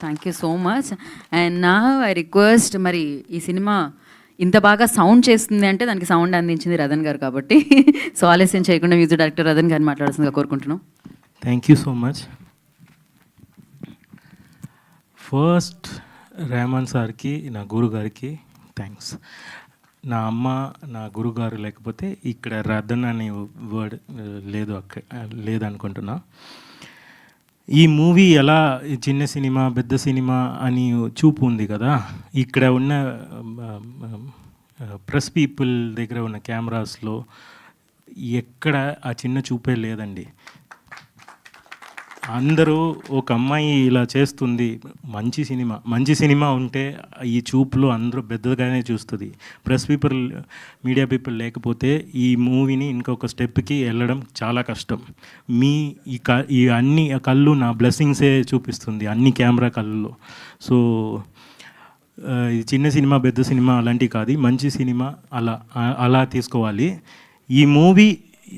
Thank you so much. And నా I request, మరి ఈ సినిమా ఇంత బాగా సౌండ్ చేస్తుంది అంటే దానికి సౌండ్ అందించింది రదన్ గారు కాబట్టి సో ఆలస్యం చేయకుండా మ్యూజిక్ డైరెక్టర్ రదన్ గారిని మాట్లాడాల్సిందిగా కోరుకుంటున్నాం. Thank you so much. First Rehman సార్కి, నా గురుగారికి థ్యాంక్స్. నా అమ్మ, నా గురుగారు లేకపోతే ఇక్కడ రదన్ అనే వర్డ్ లేదనుకుంటున్నా. ఈ మూవీ ఎలా చిన్న సినిమా పెద్ద సినిమా అని చూపు ఉంది కదా, ఇక్కడ ఉన్న ప్రెస్ పీపుల్ దగ్గర ఉన్న కెమెరాస్లో ఎక్కడ ఆ చిన్న చూపే లేదండి. అందరూ ఒక అమ్మాయి ఇలా చేస్తుంది, మంచి సినిమా ఉంటే ఈ చూపులో అందరూ పెద్దగానే చూస్తుంది. ప్రెస్ పీపుల్, మీడియా పీపుల్ లేకపోతే ఈ మూవీని ఇంకొక స్టెప్కి వెళ్ళడం చాలా కష్టం. మీ ఈ అన్ని కళ్ళు నా బ్లెస్సింగ్సే చూపిస్తుంది, అన్ని కెమెరా కళ్ళలో. సో చిన్న సినిమా పెద్ద సినిమా అలాంటివి కాదు, మంచి సినిమా అలా తీసుకోవాలి. ఈ మూవీ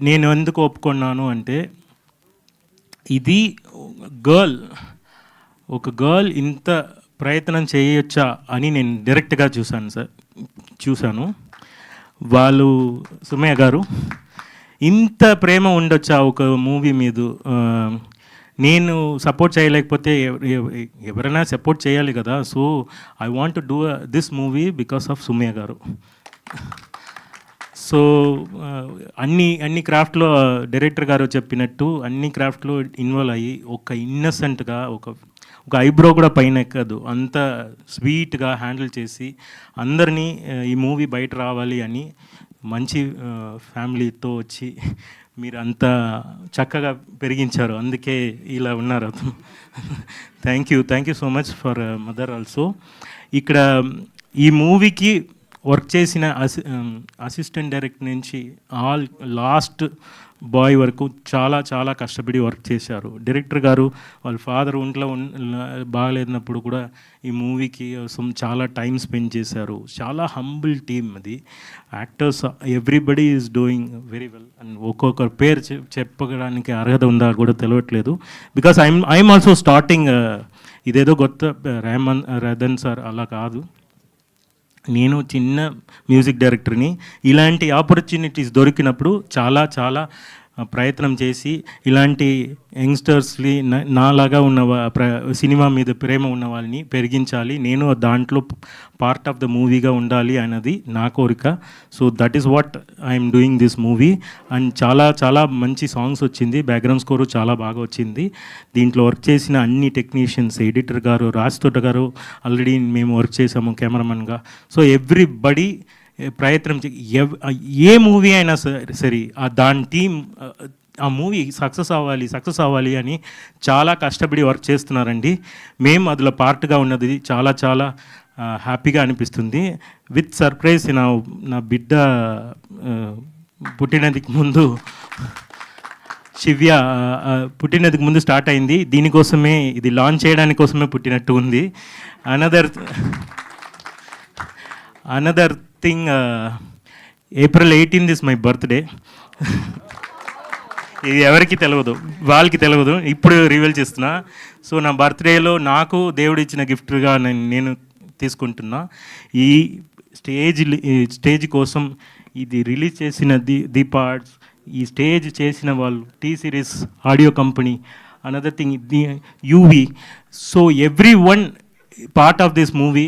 నేను ఎందుకు ఒప్పుకున్నాను అంటే, ఇది ఒక గర్ల్ ఇంత ప్రయత్నం చేయొచ్చా అని నేను డైరెక్ట్గా చూశాను. వాళ్ళు సుమయ్య గారు ఇంత ప్రేమ ఉండొచ్చా ఒక మూవీ మీద. నేను సపోర్ట్ చేయలేకపోతే ఎవరైనా సపోర్ట్ చేయాలి కదా. So I want to do this movie because of Sumayya గారు. సో అన్ని క్రాఫ్ట్లో డైరెక్టర్ గారు చెప్పినట్టు అన్ని క్రాఫ్ట్లో ఇన్వాల్వ్ అయ్యి ఒక ఇన్నసెంట్గా ఒక ఐబ్రో కూడా పైన ఎక్కదు, అంత స్వీట్గా హ్యాండిల్ చేసి అందరినీ ఈ మూవీ బయట రావాలి అని మంచి ఫ్యామిలీతో వచ్చి మీరు అంత చక్కగా పెరిగించారు, అందుకే ఇలా ఉన్నారు. Thank you so much for mother also. ఇక్కడ ఈ మూవీకి వర్క్ చేసిన అసిస్టెంట్ డైరెక్టర్ నుంచి లాస్ట్ బాయ్ వరకు చాలా కష్టపడి వర్క్ చేశారు. డైరెక్టర్ గారు వాళ్ళ ఫాదర్ ఒంట్లో బాగాలేనప్పుడు కూడా ఈ మూవీకి చాలా టైం స్పెండ్ చేశారు. చాలా హంబుల్ టీమ్ అది. Actors everybody is doing very well. And ఒక్కొక్కరు పేరు చెప్పడానికి అర్హత ఉందా కూడా తెలియట్లేదు. Because I'm also starting. ఇదేదో కొత్త రదన్ సార్ అలా కాదు, నేను చిన్న మ్యూజిక్ డైరెక్టర్ని. ఇలాంటి ఆపర్చునిటీస్ దొరికినప్పుడు చాలా ప్రయత్నం చేసి ఇలాంటి యంగ్స్టర్స్ని నాలాగా ఉన్న సినిమా మీద ప్రేమ ఉన్న వాళ్ళని పెరిగించాలి, నేను దాంట్లో పార్ట్ ఆఫ్ ద మూవీగా ఉండాలి అన్నది నా కోరిక. So that is what I'm doing this movie. And చాలా మంచి సాంగ్స్ వచ్చింది, బ్యాక్గ్రౌండ్ స్కోరు చాలా బాగా వచ్చింది. దీంట్లో వర్క్ చేసిన అన్ని టెక్నీషియన్స్, ఎడిటర్ గారు, రాజ్ తోట గారు ఆల్రెడీ మేము వర్క్ చేసాము కెమెరామెన్గా. సో ఎవ్రీబడి ప్రయత్నం ఏ మూవీ అయినా సరే దాని టీం ఆ మూవీ సక్సెస్ అవ్వాలి అని చాలా కష్టపడి వర్క్ చేస్తున్నారండి. మేము అందులో పార్ట్గా ఉన్నది చాలా హ్యాపీగా అనిపిస్తుంది. విత్ సర్ప్రైజ్ నా బిడ్డ పుట్టినదికి ముందు, శివ్య పుట్టినదికి ముందు స్టార్ట్ అయింది. దీనికోసమే, ఇది లాంచ్ చేయడానికి కోసమే పుట్టినట్టు ఉంది. Another thing, April 18 is my birthday. ఇది ఎవరికి తెలియదు, వాళ్ళకి తెలియదు, ఇప్పుడు రివీల్ చేస్తున్నా. సో నా బర్త్డేలో నాకు దేవుడు ఇచ్చిన గిఫ్ట్గా నేను తీసుకుంటున్నా. ఈ స్టేజ్ కోసం ఇది రిలీజ్ చేసిన దీప ఆర్ట్స్, ఈ స్టేజ్ చేసిన వాళ్ళు T series audio company, another thing UV. So every one part of this movie.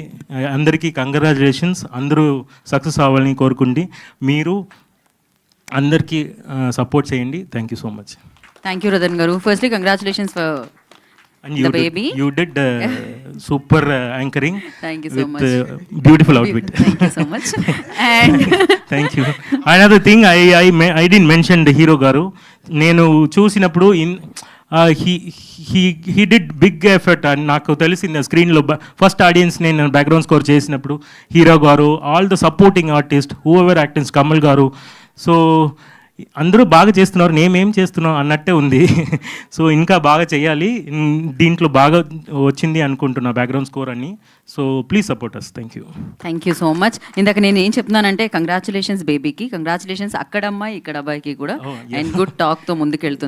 అందరికీ కంగ్రాచులేషన్స్. అందరూ సక్సెస్ అవ్వాలని కోరుకుండి మీరు అందరికీ సపోర్ట్ చేయండి. Thank you so much. Thank you Radhan గారు. Firstly congratulations for the baby. You did super anchoring. Thank you so much. Beautiful outfit. Thank you so much. And thank you. Another thing, I didn't mention the hero garu. Nenu చూసినప్పుడు he did big effort అని నాకు తెలిసింది. స్క్రీన్లో first audience నేను background score చేసినప్పుడు hero గారు, all the supporting artist, whoever actors, Kamal గారు. So అందరూ బాగా చేస్తున్నారు, నేమేం చేస్తున్నాం అన్నట్టే ఉంది. సో ఇంకా బాగా చేయాలి. దీంట్లో బాగా వచ్చింది అనుకుంటున్నా బ్యాక్గ్రౌండ్ స్కోర్ అని. So please support us. Thank you so much. ఇందాక నేను ఏం చెప్తున్నానంటే కంగ్రాచులేషన్స్ బేబీకి, కంగ్రాచులేషన్స్ అక్కడ అమ్మాయి ఇక్కడ అబ్బాయికి కూడా. అండ్ గుడ్ టాక్తో ముందుకెళ్తుంది.